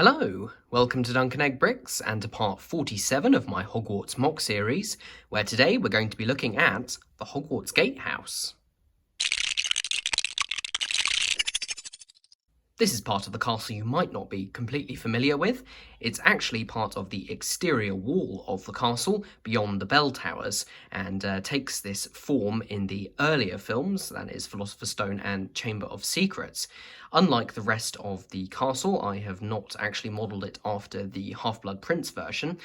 Hello, welcome to Duncan Egg Bricks and to part 47 of my Hogwarts MOC series, where today we're going to be looking at the Hogwarts Gatehouse. This is part of the castle you might not be completely familiar with. It's actually part of the exterior wall of the castle beyond the bell towers and takes this form in the earlier films, that is Philosopher's Stone and Chamber of Secrets. Unlike the rest of the castle, I have not actually modelled it after the Half-Blood Prince version,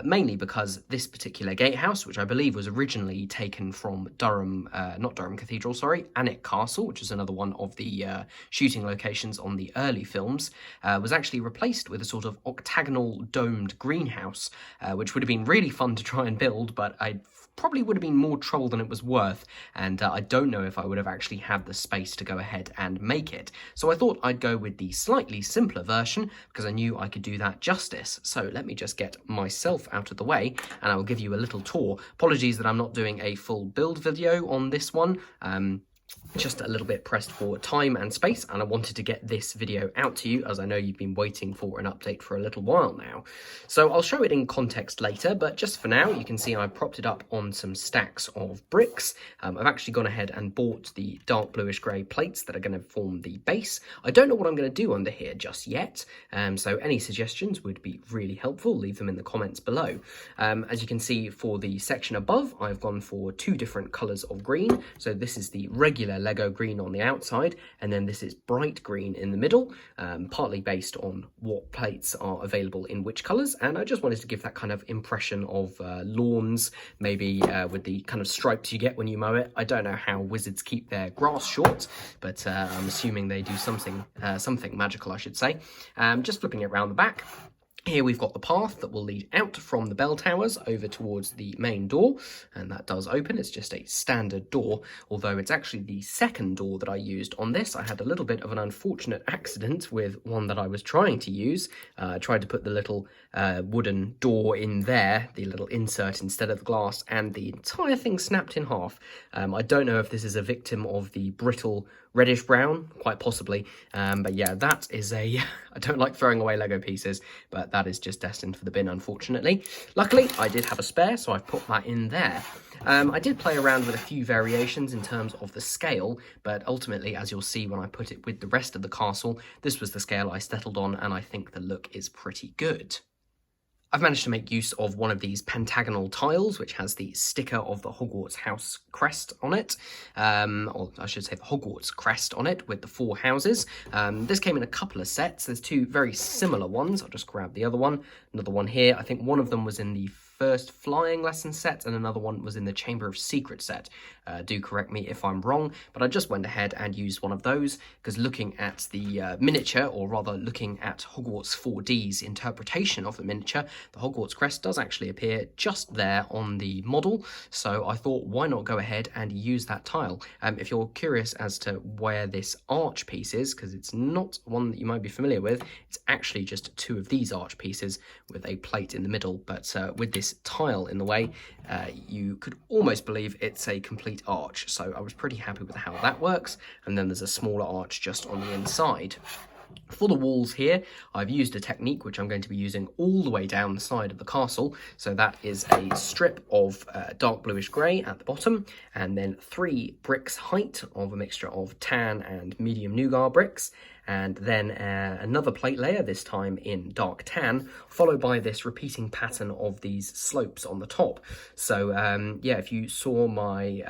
mainly because this particular gatehouse, which I believe was originally taken from not Durham Cathedral, sorry, Alnwick Castle, which is another one of the shooting locations on the early films, was actually replaced with a sort of octagonal domed greenhouse, which would have been really fun to try and build, but I probably would have been more trouble than it was worth, and I don't know if I would have actually had the space to go ahead and make it. So I thought I'd go with the slightly simpler version because I knew I could do that justice. So let me just get myself out of the way and I will give you a little tour. Apologies that I'm not doing a full build video on this one. Just a little bit pressed for time and space, and I wanted to get this video out to you as I know you've been waiting for an update for a little while now. So I'll show it in context later, but just for now you can see I've propped it up on some stacks of bricks. I've actually gone ahead and bought the dark bluish grey plates that are going to form the base. I don't know what I'm going to do under here just yet, so any suggestions would be really helpful. Leave them in the comments below. As you can see, for the section above I've gone for two different colours of green. So this is the regular Lego green on the outside, and then this is bright green in the middle, partly based on what plates are available in which colours, and I just wanted to give that kind of impression of lawns, maybe with the kind of stripes you get when you mow it. I don't know how wizards keep their grass short, but I'm assuming they do something magical, I should say. Just flipping it around the back. Here we've got the path that will lead out from the bell towers over towards the main door, and that does open. It's just a standard door, although it's actually the second door that I used on this. I had a little bit of an unfortunate accident with one that I was trying to use. I tried to put the little wooden door in there, the little insert instead of the glass, and the entire thing snapped in half. I don't know if this is a victim of the brittle reddish brown, quite possibly, but yeah, that is I don't like throwing away Lego pieces, but that is just destined for the bin, unfortunately. Luckily I did have a spare, so I've put that in there. I did play around with a few variations in terms of the scale, but ultimately, as you'll see when I put it with the rest of the castle, this was the scale I settled on, and I think the look is pretty good. I've managed to make use of one of these pentagonal tiles, which has the sticker of the Hogwarts house crest on it, or I should say the Hogwarts crest on it with the 4 houses. This came in a couple of sets. There's 2 very similar ones. I'll just grab the other one. Another one here. I think one of them was in the first flying lesson set and another one was in the Chamber of Secrets set. Do correct me if I'm wrong, but I just went ahead and used one of those because looking at the miniature, or rather looking at Hogwarts 4D's interpretation of the miniature, the Hogwarts crest does actually appear just there on the model, so I thought why not go ahead and use that tile. If you're curious as to where this arch piece is, because it's not one that you might be familiar with, it's actually just 2 of these arch pieces with a plate in the middle, but with this tile in the way, you could almost believe it's a complete arch, so I was pretty happy with how that works. And then there's a smaller arch just on the inside. For the walls here, I've used a technique which I'm going to be using all the way down the side of the castle. So that is a strip of dark bluish grey at the bottom, and then 3 bricks height of a mixture of tan and medium nougat bricks, and then another plate layer, this time in dark tan, followed by this repeating pattern of these slopes on the top. So yeah, if you saw my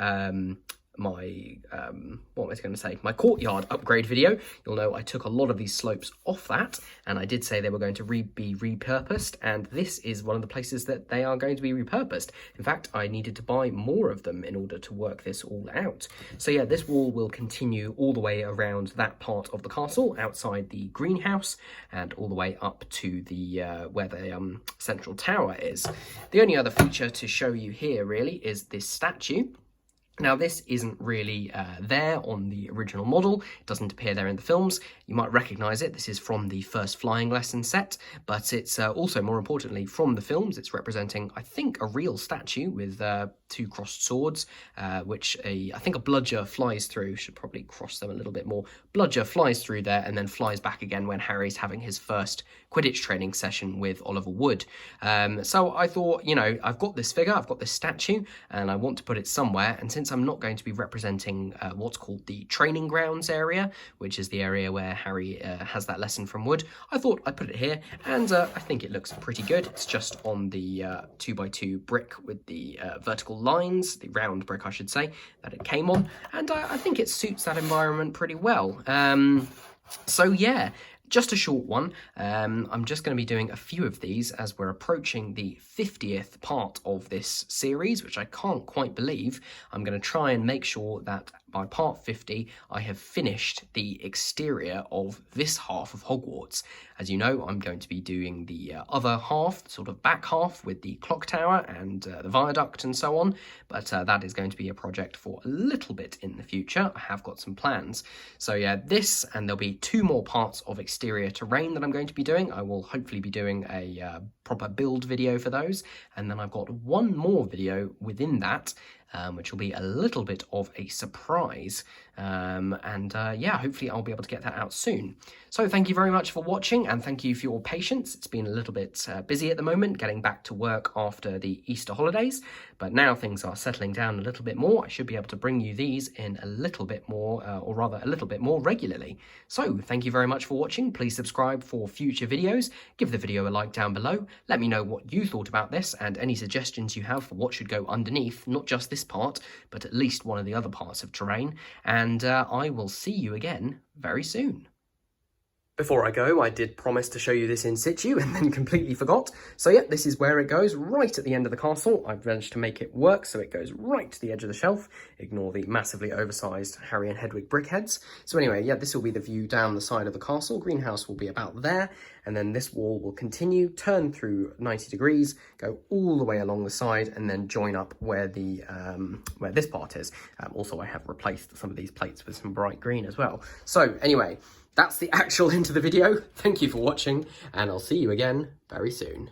what was I going to say, my courtyard upgrade video, you'll know I took a lot of these slopes off that, and I did say they were going to be repurposed, and this is one of the places that they are going to be repurposed. In fact, I needed to buy more of them in order to work this all out. So yeah, this wall will continue all the way around that part of the castle, outside the greenhouse, and all the way up to the where the central tower is. The only other feature to show you here really is this statue. Now, this isn't really there on the original model. It doesn't appear there in the films. You might recognise it. This is from the first flying lesson set, but it's also, more importantly, from the films. It's representing, I think, a real statue with two crossed swords, which I think a bludger flies through. Should probably cross them a little bit more. Bludger flies through there and then flies back again when Harry's having his first Quidditch training session with Oliver Wood. So I thought, you know, I've got this figure, I've got this statue, and I want to put it somewhere. And since I'm not going to be representing what's called the training grounds area, which is the area where Harry has that lesson from Wood, I thought I'd put it here, and I think it looks pretty good. It's just on the 2x2 brick with the vertical lines, the round brick I should say, that it came on, and I think it suits that environment pretty well. So yeah, just a short one. I'm just going to be doing a few of these as we're approaching the 50th part of this series, which I can't quite believe. I'm going to try and make sure that by part 50, I have finished the exterior of this half of Hogwarts. As you know, I'm going to be doing the other half, sort of back half, with the clock tower and the viaduct and so on, but that is going to be a project for a little bit in the future. I have got some plans. So yeah, this, and there'll be 2 more parts of exterior terrain that I'm going to be doing. I will hopefully be doing a proper build video for those, and then I've got 1 more video within that, which will be a little bit of a surprise. Yeah, hopefully I'll be able to get that out soon. So thank you very much for watching, and thank you for your patience. It's been a little bit busy at the moment, getting back to work after the Easter holidays, but now things are settling down a little bit more. I should be able to bring you these in a little bit more, or rather a little bit more regularly. So thank you very much for watching. Please subscribe for future videos. Give the video a like down below. Let me know what you thought about this and any suggestions you have for what should go underneath, not just this part, but at least one of the other parts of terrain. And I will see you again very soon. Before I go, I did promise to show you this in situ and then completely forgot. So yeah, this is where it goes, right at the end of the castle. I've managed to make it work so it goes right to the edge of the shelf. Ignore the massively oversized Harry and Hedwig brickheads. So anyway, yeah, this will be the view down the side of the castle. Greenhouse will be about there, and then this wall will continue, turn through 90 degrees, go all the way along the side, and then join up where the where this part is. Also, I have replaced some of these plates with some bright green as well. So anyway, that's the actual end of the video. Thank you for watching, and I'll see you again very soon.